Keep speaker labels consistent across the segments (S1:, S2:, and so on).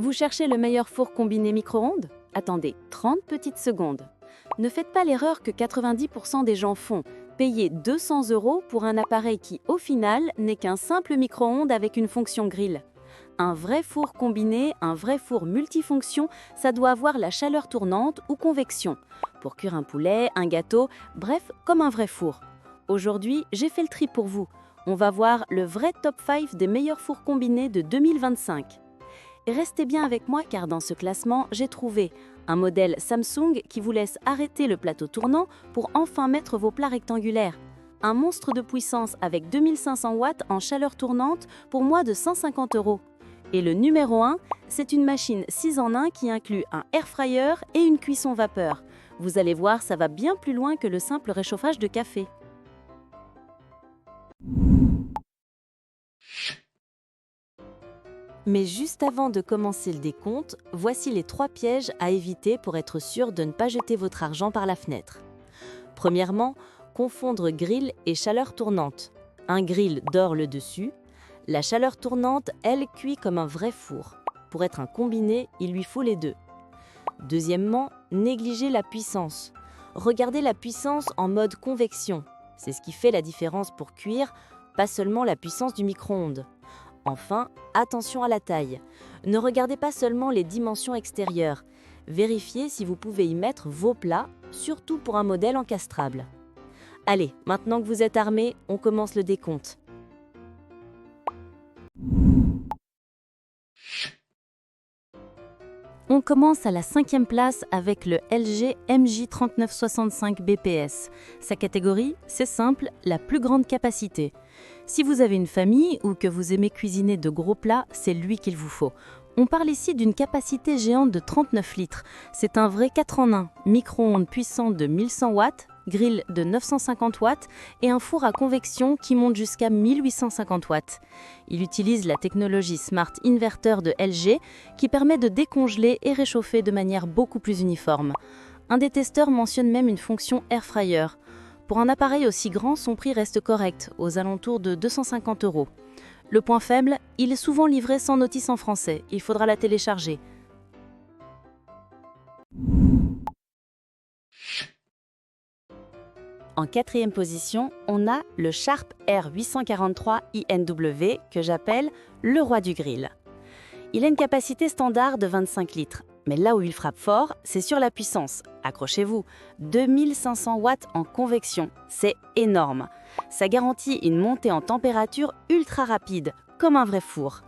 S1: Vous cherchez le meilleur four combiné micro-ondes? Attendez 30 petites secondes. Ne faites pas l'erreur que 90% des gens font, payer 200 € pour un appareil qui, au final, n'est qu'un simple micro-ondes avec une fonction grill. Un vrai four combiné, un vrai four multifonction, ça doit avoir la chaleur tournante ou convection, pour cuire un poulet, un gâteau, bref, comme un vrai four. Aujourd'hui, j'ai fait le tri pour vous. On va voir le vrai top 5 des meilleurs fours combinés de 2025. Restez bien avec moi car dans ce classement, j'ai trouvé un modèle Samsung qui vous laisse arrêter le plateau tournant pour enfin mettre vos plats rectangulaires. Un monstre de puissance avec 2500 watts en chaleur tournante pour moins de 150 €. Et le numéro 1, c'est une machine 6 en 1 qui inclut un air fryer et une cuisson vapeur. Vous allez voir, ça va bien plus loin que le simple réchauffage de café. Mais juste avant de commencer le décompte, voici les 3 pièges à éviter pour être sûr de ne pas jeter votre argent par la fenêtre. Premièrement, confondre grill et chaleur tournante. Un grill dort le dessus. La chaleur tournante, elle, cuit comme un vrai four. Pour être un combiné, il lui faut les deux. Deuxièmement, négliger la puissance. Regardez la puissance en mode convection. C'est ce qui fait la différence pour cuire, pas seulement la puissance du micro-ondes. Enfin, attention à la taille. Ne regardez pas seulement les dimensions extérieures. Vérifiez si vous pouvez y mettre vos plats, surtout pour un modèle encastrable. Allez, maintenant que vous êtes armés, on commence le décompte. On commence à la 5e place avec le LG MJ3965 BPS. Sa catégorie, c'est simple, la plus grande capacité. Si vous avez une famille ou que vous aimez cuisiner de gros plats, c'est lui qu'il vous faut. On parle ici d'une capacité géante de 39 litres. C'est un vrai 4 en 1, micro-ondes puissant de 1100 watts, grill de 950 watts et un four à convection qui monte jusqu'à 1850 watts. Il utilise la technologie Smart Inverter de LG qui permet de décongeler et réchauffer de manière beaucoup plus uniforme. Un des testeurs mentionne même une fonction Air Fryer. Pour un appareil aussi grand, son prix reste correct, aux alentours de 250 €. Le point faible, il est souvent livré sans notice en français, il faudra la télécharger. En 4e position, on a le Sharp R843 INW que j'appelle le roi du grill. Il a une capacité standard de 25 litres, mais là où il frappe fort, c'est sur la puissance. Accrochez-vous, 2500 watts en convection, c'est énorme. Ça garantit une montée en température ultra rapide, comme un vrai four.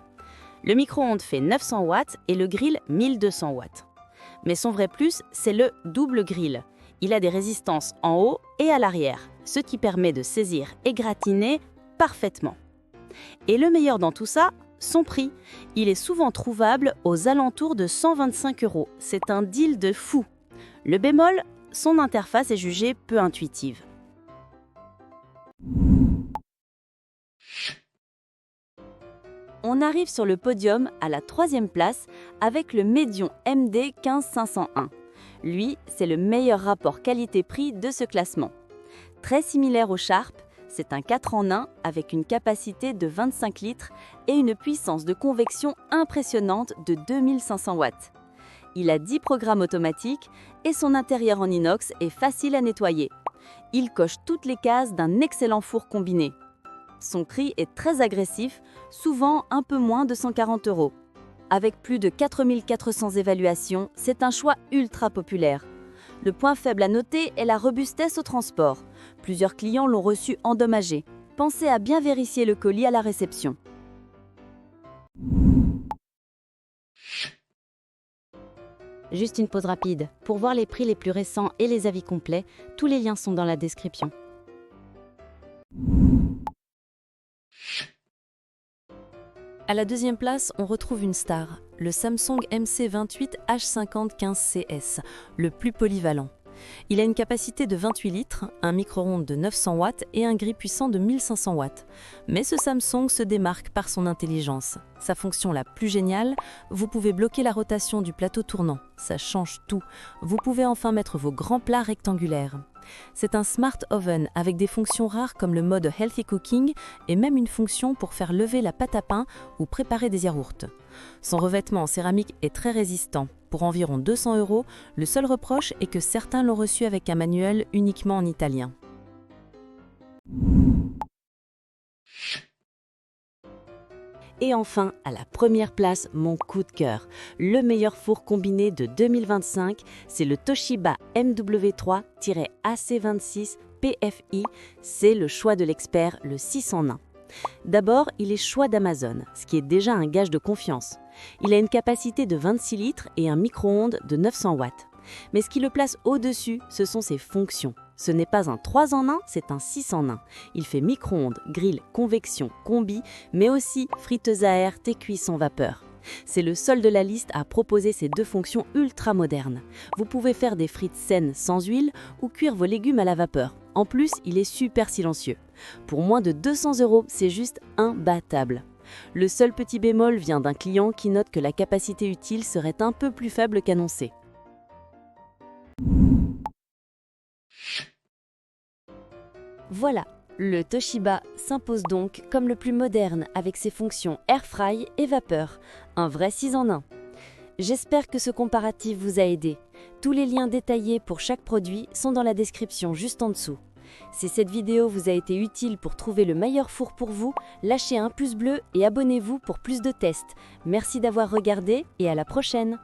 S1: Le micro-ondes fait 900 watts et le grill 1200 watts. Mais son vrai plus, c'est le double grill. Il a des résistances en haut et à l'arrière, ce qui permet de saisir et gratiner parfaitement. Et le meilleur dans tout ça, son prix. Il est souvent trouvable aux alentours de 125 €. C'est un deal de fou. Le bémol, son interface est jugée peu intuitive. On arrive sur le podium à la 3e place avec le Medion MD 15501. Lui, c'est le meilleur rapport qualité-prix de ce classement. Très similaire au Sharp, c'est un 4 en 1 avec une capacité de 25 litres et une puissance de convection impressionnante de 2500 watts. Il a 10 programmes automatiques et son intérieur en inox est facile à nettoyer. Il coche toutes les cases d'un excellent four combiné. Son prix est très agressif, souvent un peu moins de 140 €. Avec plus de 4400 évaluations, c'est un choix ultra populaire. Le point faible à noter est la robustesse au transport. Plusieurs clients l'ont reçu endommagé. Pensez à bien vérifier le colis à la réception. Juste une pause rapide. Pour voir les prix les plus récents et les avis complets, tous les liens sont dans la description. À la 2e place, on retrouve une star, le Samsung MC28 H5015CS, le plus polyvalent. Il a une capacité de 28 litres, un micro-ondes de 900 watts et un grill puissant de 1500 watts. Mais ce Samsung se démarque par son intelligence. Sa fonction la plus géniale, vous pouvez bloquer la rotation du plateau tournant. Ça change tout. Vous pouvez enfin mettre vos grands plats rectangulaires. C'est un smart oven avec des fonctions rares comme le mode Healthy Cooking et même une fonction pour faire lever la pâte à pain ou préparer des yaourts. Son revêtement en céramique est très résistant. Pour environ 200 €, le seul reproche est que certains l'ont reçu avec un manuel uniquement en italien. Et enfin, à la première place, mon coup de cœur. Le meilleur four combiné de 2025, c'est le Toshiba MW3-AC26 PFI. C'est le choix de l'expert, le 6 en 1. D'abord, il est choix d'Amazon, ce qui est déjà un gage de confiance. Il a une capacité de 26 litres et un micro-ondes de 900 watts. Mais ce qui le place au-dessus, ce sont ses fonctions. Ce n'est pas un 3 en 1, c'est un 6 en 1. Il fait micro-ondes, grill, convection, combi, mais aussi friteuse à air, thé-cuisson vapeur. C'est le seul de la liste à proposer ces deux fonctions ultra modernes. Vous pouvez faire des frites saines sans huile ou cuire vos légumes à la vapeur. En plus, il est super silencieux. Pour moins de 200 €, c'est juste imbattable. Le seul petit bémol vient d'un client qui note que la capacité utile serait un peu plus faible qu'annoncé. Voilà, le Toshiba s'impose donc comme le plus moderne avec ses fonctions air-fry et vapeur, un vrai 6 en 1. J'espère que ce comparatif vous a aidé. Tous les liens détaillés pour chaque produit sont dans la description juste en dessous. Si cette vidéo vous a été utile pour trouver le meilleur four pour vous, lâchez un pouce bleu et abonnez-vous pour plus de tests. Merci d'avoir regardé et à la prochaine!